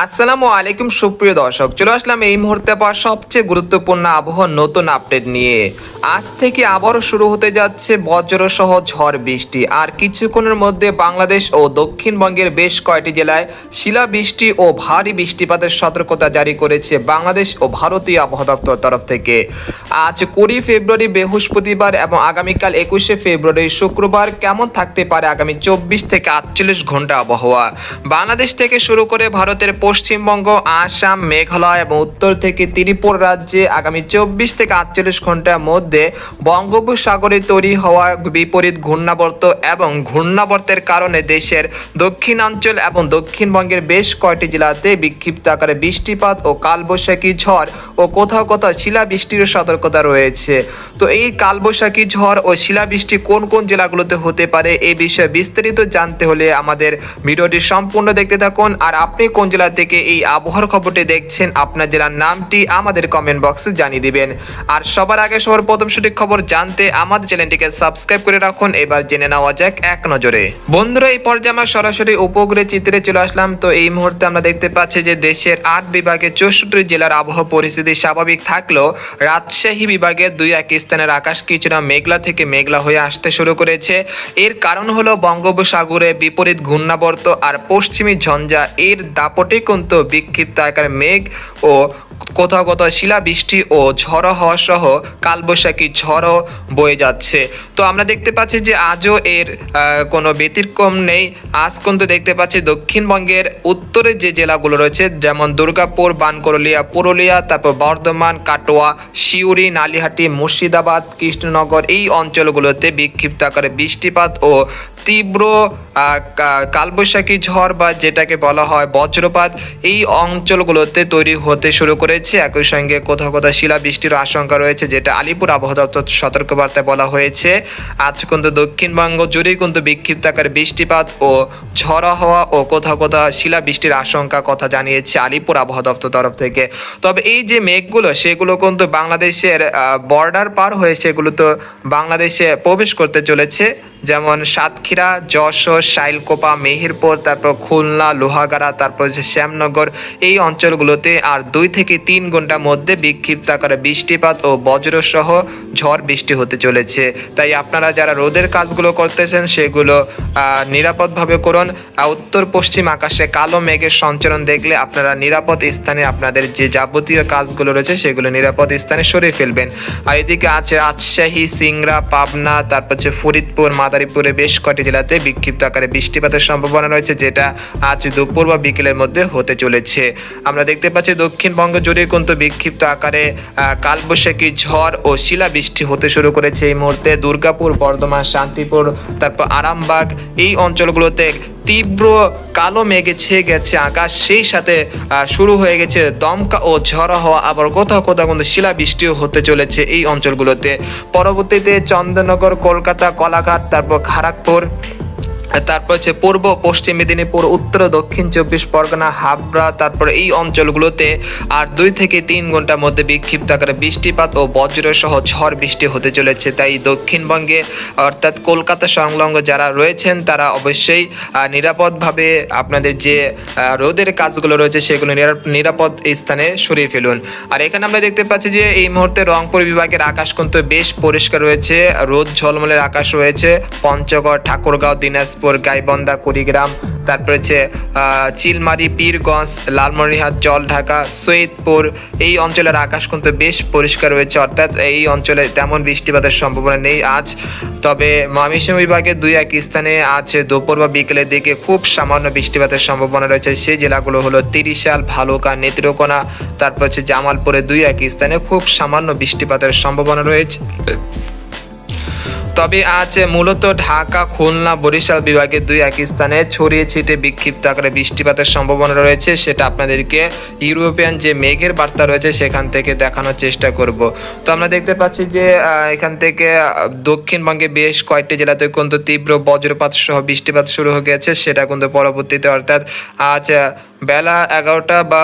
আসসালামু আলাইকুম সুপ্রিয় দর্শক, চলে আসলাম এই মুহূর্তে পাওয়া সবচেয়ে গুরুত্বপূর্ণ আবহাওয়ার নতুন আপডেট নিয়ে। আজ থেকে আবারও শুরু হতে যাচ্ছে বজ্রসহ ঝড় বৃষ্টি। আর কিছুক্ষণের মধ্যে বাংলাদেশ ও দক্ষিণবঙ্গের বেশ কয়েকটি জেলায় শিলাবৃষ্টি ও ভারী বৃষ্টিপাতের সতর্কতা জারি করেছে বাংলাদেশ ও ভারতীয় আবহাওয়া দপ্তর তরফ থেকে। আজ 20 ফেব্রুয়ারি বৃহস্পতিবার এবং আগামীকাল 21 ফেব্রুয়ারি শুক্রবার কেমন থাকতে পারে আগামী 24 থেকে 48 ঘন্টা আবহাওয়া। বাংলাদেশ থেকে শুরু করে ভারতের পশ্চিমবঙ্গ, আসাম, মেঘালয় এবং উত্তর থেকে ত্রিপুরা রাজ্যে আগামী 24 থেকে 48 ঘন্টার মধ্যে বঙ্গোপসাগরে তৈরি হওয়া বিপরীত ঘূর্ণাবর্ত এবং ঘূর্ণাবর্তের কারণে দেশের দক্ষিণাঞ্চল এবং দক্ষিণবঙ্গের বেশ কয়েকটি জেলাতে বিক্ষিপ্ত আকারে বৃষ্টিপাত ও কালবৈশাখী ঝড় ও কোথাও কোথাও শিলাবৃষ্টির সতর্কতা রয়েছে। তো এই কালবৈশাখী ঝড় ও শিলাবৃষ্টি কোন কোন জেলাগুলোতে হতে পারে এই বিষয়ে বিস্তারিত জানতে হলে আমাদের ভিডিওটি সম্পূর্ণ দেখতে থাকুন। আর আপনি কোন জেলা থেকে এই আবহাওয়ার খবরটি দেখছেন, আপনার জেলার নামটি আমাদের কমেন্ট বক্সে জানিয়ে দিবেন। আর সবার আগে সবার প্রথম সঠিক খবর জানতে আমাদের চ্যানেলটিকে সাবস্ক্রাইব করে রাখুন। এবার জেনে নেওয়া যাক এক নজরে। বন্ধুরা, এই পর্যায়ে আমরা সরাসরি উপগ্রহ চিত্রে চলে আসলাম। তো এই মুহূর্তে আমরা দেখতে পাচ্ছি যে দেশের 8 বিভাগে 64 জেলার আবহাওয়া পরিস্থিতি স্বাভাবিক থাকলেও রাজশাহী বিভাগের 2-1 স্থানের আকাশ কিছুটা মেঘলা থেকে মেঘলা হয়ে আসতে শুরু করেছে। এর কারণ হলো বঙ্গোপসাগরে বিপরীত ঘূর্ণাবর্ত আর পশ্চিমী ঝঞ্ঝা এর দাপটে কিন্তু বিক্ষিপ্ত আকারে মেঘ ও কোথাও কোথাও শিলাবৃষ্টি ও ঝড়ো হওয়া সহ কালবৈশাখী ঝড়ও বয়ে যাচ্ছে। তো আমরা দেখতে পাচ্ছি যে আজও এর কোনো ব্যতিক্রম নেই। আজ কিন্তু দেখতে পাচ্ছি দক্ষিণবঙ্গের উত্তরের যে জেলাগুলো রয়েছে, যেমন দুর্গাপুর, বানকরলিয়া, পুরুলিয়া, তারপর বর্ধমান, কাটোয়া, সিউড়ি, নালিহাটি, মুর্শিদাবাদ, কৃষ্ণনগর এই অঞ্চলগুলোতে বিক্ষিপ্ত আকারে বৃষ্টিপাত ও তীব্র কালবৈশাখী ঝড় বা যেটাকে বলা হয় বজ্রপাত এই অঞ্চলগুলোতে তৈরি হতে শুরু করেছে। একই সঙ্গে কোথাও কোথাও শিলাবৃষ্টির আশঙ্কা রয়েছে, যেটা আলিপুর আবহাওয়া দপ্তর সতর্কবার্তায় বলা হয়েছে। আজ কিন্তু দক্ষিণবঙ্গ জুড়েই কিন্তু বিক্ষিপ্ত আকারে বৃষ্টিপাত ও ঝড়ো হওয়া ও কোথাও কোথাও শিলাবৃষ্টির আশঙ্কা কথা জানিয়েছে আলিপুর আবহাওয়া দপ্তর তরফ থেকে। তবে এই যে মেঘগুলো সেগুলো কিন্তু বাংলাদেশের বর্ডার পার হয়ে সেগুলো তো বাংলাদেশে প্রবেশ করতে চলেছে, যেমন সাতক্ষীরা, যশোর, শাইলকোপা, মেহেরপুর, তারপর খুলনা, লোহাগাড়া, তারপর হচ্ছে শ্যামনগর এই অঞ্চলগুলোতে আর 2 থেকে 3 ঘন্টার মধ্যে বিক্ষিপ্ত আকারে বৃষ্টিপাত ও বজ্রসহ ঝড় বৃষ্টি হতে চলেছে। তাই আপনারা যারা রোদের কাজগুলো করতেছেন সেগুলো নিরাপদভাবে করুন। উত্তর পশ্চিম আকাশে কালো মেঘের সঞ্চারণ দেখলে আপনারা নিরাপদ স্থানে আপনাদের যে যাবতীয় কাজগুলো রয়েছে সেগুলো নিরাপদ স্থানে সরিয়ে ফেলবেন। আর এদিকে আছে রাজশাহী, সিংড়া, পাবনা, তারপর হচ্ছে ফরিদপুর, মাদারীপুরে বেশ কয়েকটি জেলাতে বিক্ষিপ্ত আকারে বৃষ্টিপাতের সম্ভাবনা রয়েছে, যেটা আজ দুপুর বা বিকেলের মধ্যে হতে চলেছে। আমরা দেখতে পাচ্ছি দক্ষিণবঙ্গ জুড়ে কিন্তু বিক্ষিপ্ত আকারে কালবৈশাখী ঝড় ও শিলাবৃষ্টি হতে শুরু করেছে এই মুহূর্তে। দুর্গাপুর, বর্ধমান, শান্তিপুর, তারপর আরামবাগ এই অঞ্চলগুলোতে তীব্র কালো মেঘে ছেয়ে গেছে আকাশ, সেই সাথে শুরু হয়ে গেছে দমকা ও ঝড়ো হওয়া, আবার কোথাও কোথাও কিন্তু শিলাবৃষ্টিও হতে চলেছে এই অঞ্চলগুলোতে। পরবর্তীতে চন্দননগর, কলকাতা, কোলাঘাট, তারপর খড়গপুর, তারপর হচ্ছে পূর্ব পশ্চিম মেদিনীপুর, উত্তর দক্ষিণ 24 পরগনা, হাবড়া, তারপর এই অঞ্চলগুলোতে আর 2 থেকে 3 ঘন্টার মধ্যে বিক্ষিপ্ত আকারে বৃষ্টিপাত ও বজ্র সহ ঝড় বৃষ্টি হতে চলেছে। তাই দক্ষিণবঙ্গে অর্থাৎ কলকাতা সংলগ্ন যারা রয়েছেন তারা অবশ্যই নিরাপদভাবে আপনাদের যে রোদের কাজগুলো রয়েছে সেগুলো নিরাপদ স্থানে সরিয়ে ফেলুন। আর এখানে আমরা দেখতে পাচ্ছি যে এই মুহূর্তে রংপুর বিভাগের আকাশ কিন্তু বেশ পরিষ্কার রয়েছে, রোদ ঝলমলের আকাশ রয়েছে। পঞ্চগড়, ঠাকুরগাঁও, দিনাজপুর, গাইবান্ধা, কুড়িগ্রাম, তারপর হচ্ছে চিলমারি, পীরগঞ্জ, লালমনিরহাট, জলঢাকা, সৈয়দপুর এই অঞ্চলের আকাশ কিন্তু বেশ পরিষ্কার রয়েছে, অর্থাৎ এই অঞ্চলে তেমন বৃষ্টিপাতের সম্ভাবনা নেই আজ। তবে ময়মনসিংহ বিভাগের 2-1 স্থানে আজ দুপুর বা বিকেলের দিকে খুব সামান্য বৃষ্টিপাতের সম্ভাবনা রয়েছে। সেই জেলাগুলো হলো তিরিশাল, ভালুকা, নেত্রকোনা, তারপর হচ্ছে জামালপুরে 2-1 স্থানে খুব সামান্য বৃষ্টিপাতের সম্ভাবনা রয়েছে। তবে আজ মূলত ঢাকা, খুলনা, বরিশাল বিভাগের 2-1 স্থানে ছড়িয়ে ছিটে বিক্ষিপ্ত আকারে বৃষ্টিপাতের সম্ভাবনা রয়েছে। সেটা আপনাদেরকে ইউরোপিয়ান যে মেঘের বার্তা রয়েছে সেখান থেকে দেখানোর চেষ্টা করব। তো আমরা দেখতে পাচ্ছি যে এখান থেকে দক্ষিণবঙ্গে বেশ কয়েকটি জেলাতে কিন্তু তীব্র বজ্রপাত সহ বৃষ্টিপাত শুরু হয়ে গেছে। সেটা কিন্তু পরবর্তীতে অর্থাৎ আজ বেলা 11টা বা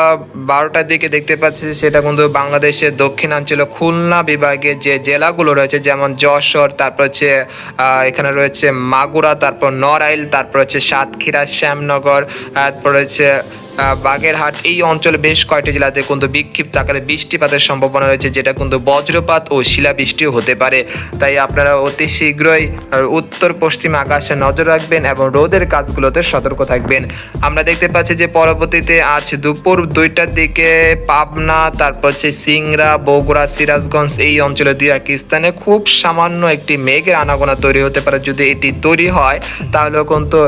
12টার দিকে দেখতে পাচ্ছি সেটা কিন্তু বাংলাদেশের দক্ষিণাঞ্চলে খুলনা বিভাগের যে জেলাগুলো রয়েছে, যেমন যশোর, তারপর হচ্ছে এখানে রয়েছে মাগুরা, তারপর নড়াইল, তারপর হচ্ছে সাতক্ষীরা, শ্যামনগর, তারপর হচ্ছে বাগেরহাট এই অঞ্চলে বেশ কয়েকটি জেলাতে কিন্তু বিক্ষিপ্ত আকারে বৃষ্টিপাতের সম্ভাবনা রয়েছে, যেটা কিন্তু বজ্রপাত ও শিলাবৃষ্টিও হতে পারে। তাই আপনারা অতি শীঘ্রই উত্তর পশ্চিম আকাশে নজর রাখবেন এবং রোদের কাজগুলোতে সতর্ক থাকবেন। আমরা দেখতে পাচ্ছি যে পরবর্তীতে আজ দুপুর 2টার দিকে পাবনা, তারপর হচ্ছে সিংড়া, বগুড়া, সিরাজগঞ্জ এই অঞ্চলে দুই এক স্থানে খুব সামান্য একটি মেঘের আনাগোনা তৈরি হতে পারে। যদি এটি তৈরি হয় তাহলে কিন্তু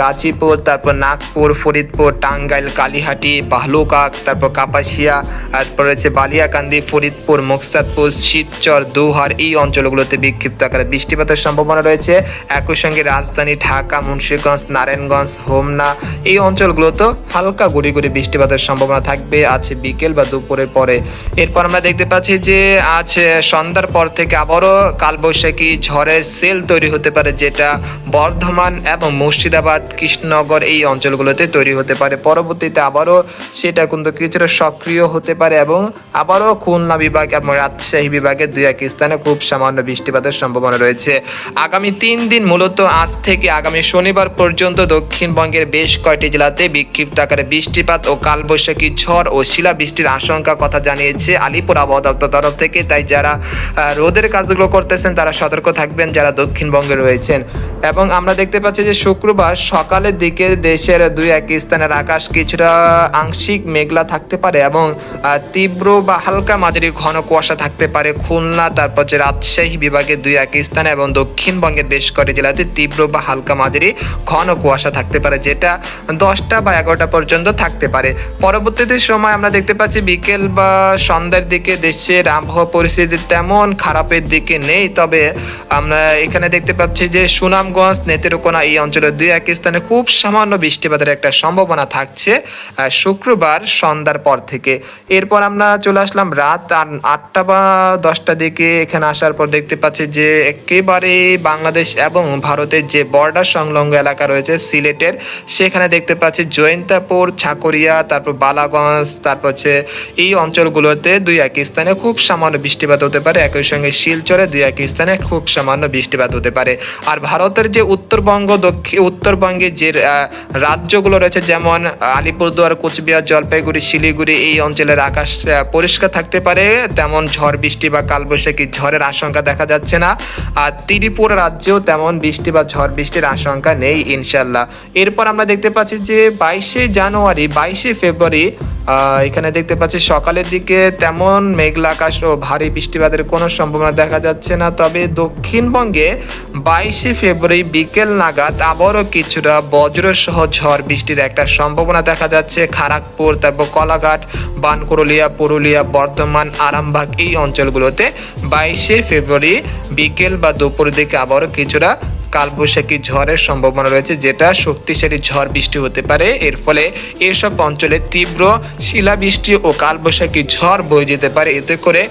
গাজীপুর, তারপর নাগপুর, ফরিদপুর, টাঙ্গাইল, কালিহাটি, ভালুকাক, তারপর কাপাসিয়া, তারপর হচ্ছে বালিয়াকান্দি, ফরিদপুর, মোকসাদপুর, শিবচর, দোহার এই অঞ্চলগুলোতে বিক্ষিপ্ত আকারে বৃষ্টিপাতের সম্ভাবনা রয়েছে। একই সঙ্গে রাজধানী ঢাকা, মুন্সিগঞ্জ, নারায়ণগঞ্জ, হোমনা এই অঞ্চলগুলোতেও হালকা গুড়ি গুড়ি বৃষ্টিপাতের সম্ভাবনা থাকবে আজ বিকেল বা দুপুরের পরে। এরপর আমরা দেখতে পাচ্ছি যে আজ সন্ধ্যার পর থেকে আবারও কালবৈশাখী ঝড়ের সেল তৈরি হতে পারে, যেটা বর্ধমান এবং মুর্শিদাবাদ, কৃষ্ণনগর এই অঞ্চলগুলোতে তৈরি হতে পারে। পরবর্তীতে আবারও সেটা কিন্তু কিছুটা সক্রিয় হতে পারে এবং আবারও খুলনা বিভাগ এবং রাজশাহী বিভাগের দুই এক স্থানে খুব সামান্য বৃষ্টিপাতের সম্ভাবনা রয়েছে। আগামী 3 দিন মূলত আজ থেকে আগামী শনিবার পর্যন্ত দক্ষিণবঙ্গের বেশ কয়েকটি জেলাতে বিক্ষিপ্ত আকারে বৃষ্টিপাত ও কালবৈশাখী ঝড় ও শিলাবৃষ্টির আশঙ্কা কথা জানিয়েছে আলিপুর আবহাওয়া দপ্তর তরফ থেকে। তাই যারা রোদের কাজগুলো করতেছেন তারা সতর্ক থাকবেন, যারা দক্ষিণবঙ্গে রয়েছেন। এবং আমরা দেখতে পাচ্ছি যে শুক্রবার সকালের দিকে দেশের দুই এক স্থানের আকাশ কিছুটা আংশিক মেঘলা থাকতে পারে এবং তীব্র বা হালকা মাঝারি ঘন কুয়াশা থাকতে পারে খুলনা, তারপর যে রাজশাহী বিভাগের দুই এক স্থানে এবং দক্ষিণবঙ্গের বেশ কয়েকটি জেলাতে তীব্র বা হালকা মাঝারি ঘন কুয়াশা থাকতে পারে, যেটা 10টা বা 11টা পর্যন্ত থাকতে পারে। পরবর্তীতে সময় আমরা দেখতে পাচ্ছি বিকেল বা সন্ধ্যার দিকে দেশের আবহাওয়া পরিস্থিতি তেমন খারাপের দিকে নেই। তবে আমরা এখানে দেখতে পাচ্ছি যে সুনামগঞ্জ, নেত্রকোনা এই অঞ্চলের দুই এক স্থানে খুব সামান্য বৃষ্টিপাতের একটা সম্ভাবনা থাকছে শুক্রবার সন্ধ্যার পর থেকে। এরপর আমরা চলে আসলাম রাত 8টা বা 10টার দিকে। এখানে আসার পর দেখতে পাচ্ছি যে একেবারে বাংলাদেশ এবং ভারতের যে বর্ডার সংলগ্ন এলাকা রয়েছে সিলেটের, সেখানে দেখতে পাচ্ছি জয়ন্তাপুর, ছাকরিয়া, তারপর বালাগঞ্জ, তারপর হচ্ছে এই অঞ্চলগুলোতে দুই এক স্থানে খুব সামান্য বৃষ্টিপাত হতে পারে। একই সঙ্গে শিলচরে দুই এক স্থানে খুব সামান্য বৃষ্টিপাত হতে পারে। আর ভারতের যে উত্তরবঙ্গের যে রাজ্যগুলো রয়েছে যেমন আলিপুরদুয়ার, কোচবিহার, জলপাইগুড়ি, শিলিগুড়ি এই অঞ্চলের আকাশ পরিষ্কার থাকতে পারে, তেমন ঝড় বৃষ্টি বা কালবৈশাখী ঝড়ের আশঙ্কা দেখা যাচ্ছে না। আর ত্রিপুরা রাজ্যেও তেমন বৃষ্টি বা ঝড় বৃষ্টির আশঙ্কা নেই ইনশাল্লাহ। এরপর আমরা দেখতে পাচ্ছি যে 22শে জানুয়ারি, 22শে ফেব্রুয়ারি এখানে দেখতে পাচ্ছি সকালের দিকে তেমন মেঘলা আকাশ ও ভারী বৃষ্টিপাতের কোনো সম্ভাবনা দেখা যাচ্ছে না। তবে দক্ষিণবঙ্গে 22শে ফেব্রুয়ারি বিকেল নাগাদ আবারও কিছুটা বজ্রসহ ঝড় বৃষ্টির একটা সম্ভাবনা দেখা যাচ্ছে খড়গপুর, তারপর কলাঘাট, বানকুরলিয়া, পুরুলিয়া, বর্ধমান, আরামবাগ এই অঞ্চলগুলোতে 22শে ফেব্রুয়ারি বিকেল বা দুপুর দিকে আবারও কিছুটা কালবৈশাখী ঝড়ের সম্ভাবনা রয়েছে, যেটা শক্তিশালী ঝড় বৃষ্টি হতে পারে। এর ফলে এসব অঞ্চলে তীব্র শিলাবৃষ্টি ও কালবৈশাখী ঝড় বয়ে যেতে পারে। এতে করে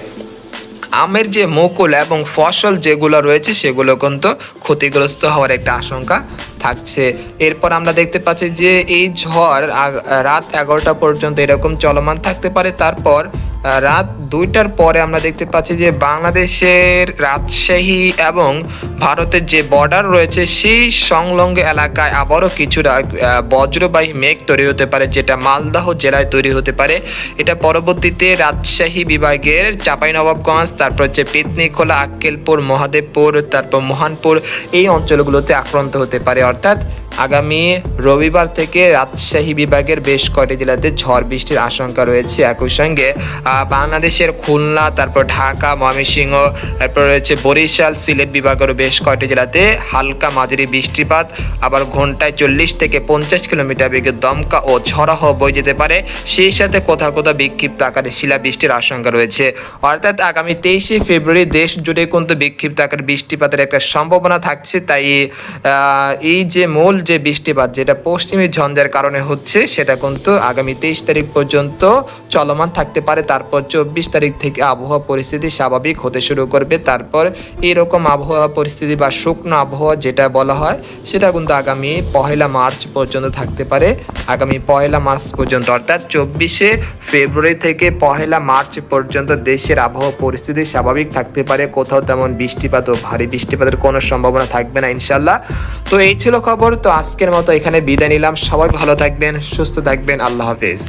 আমের যে মুকুল এবং ফসল যেগুলো রয়েছে সেগুলো কিন্তু ক্ষতিগ্রস্ত হওয়ার একটা আশঙ্কা থাকছে। এরপর আমরা দেখতে পাচ্ছি যে এই ঝড় রাত 11টা পর্যন্ত এরকম চলমান থাকতে পারে। তারপর রাত 2টার পরে আমরা দেখতে পাচ্ছি যে বাংলাদেশের রাজশাহী এবং ভারতের যে বর্ডার রয়েছে সেই সংলগ্ন এলাকায় আবারও কিছুটা বজ্রবাহী মেঘ তৈরি হতে পারে, যেটা মালদহ জেলায় তৈরি হতে পারে। এটা পরবর্তীতে রাজশাহী বিভাগের চাঁপাইনবাবগঞ্জ, তারপর হচ্ছে পেতনিখোলা, আক্কেলপুর, মহাদেবপুর, তারপর মহানপুর এই অঞ্চলগুলোতে আক্রান্ত হতে পারে। অর্থাৎ আগামী রবিবার থেকে রাজশাহী বিভাগের বেশ কয়েকটি জেলাতে ঝড় বৃষ্টির আশঙ্কা রয়েছে। একই সঙ্গে বাংলাদেশের খুলনা, তারপর ঢাকা, ময়মনসিংহ, তারপর রয়েছে বরিশাল, সিলেট বিভাগের বেশ কয়েকটি জেলাতে হালকা মাঝারি বৃষ্টিপাত, আবার ঘন্টায় 40 থেকে 50 কিলোমিটার বেগে দমকা ও ঝড়ো হাওয়া বয়ে যেতে পারে। সেই সাথে কোথাও কোথাও বিক্ষিপ্ত আকারে শিলাবৃষ্টির আশঙ্কা রয়েছে। অর্থাৎ আগামী 23শে ফেব্রুয়ারি দেশ জুড়ে কিন্তু বিক্ষিপ্ত আকারে বৃষ্টিপাতের একটা সম্ভাবনা থাকছে। তাই এই যে মূল যে বৃষ্টিপাত যেটা পশ্চিমী ঝঞ্ঝার কারণে হচ্ছে সেটা কিন্তু আগামী 23 তারিখ পর্যন্ত চলমান থাকতে পারে। তারপর 24 তারিখ থেকে আবহাওয়া পরিস্থিতি স্বাভাবিক হতে শুরু করবে। তারপর এরকম আবহাওয়া পরিস্থিতি বা শুকনো আবহাওয়া যেটা বলা হয় সেটা কিন্তু আগামী 1 মার্চ পর্যন্ত থাকতে পারে। আগামী 1 মার্চ পর্যন্ত অর্থাৎ 24শে ফেব্রুয়ারি থেকে 1 মার্চ পর্যন্ত দেশের আবহাওয়া পরিস্থিতি স্বাভাবিক থাকতে পারে। কোথাও তেমন বৃষ্টিপাত ও ভারী বৃষ্টিপাতের কোনো সম্ভাবনা থাকবে না ইনশাল্লাহ। তো এই ছিল খবর। তো আজকের মতো এখানে বিদায় নিলাম। সবাই ভালো থাকবেন, সুস্থ থাকবেন। আল্লাহ হাফেজ।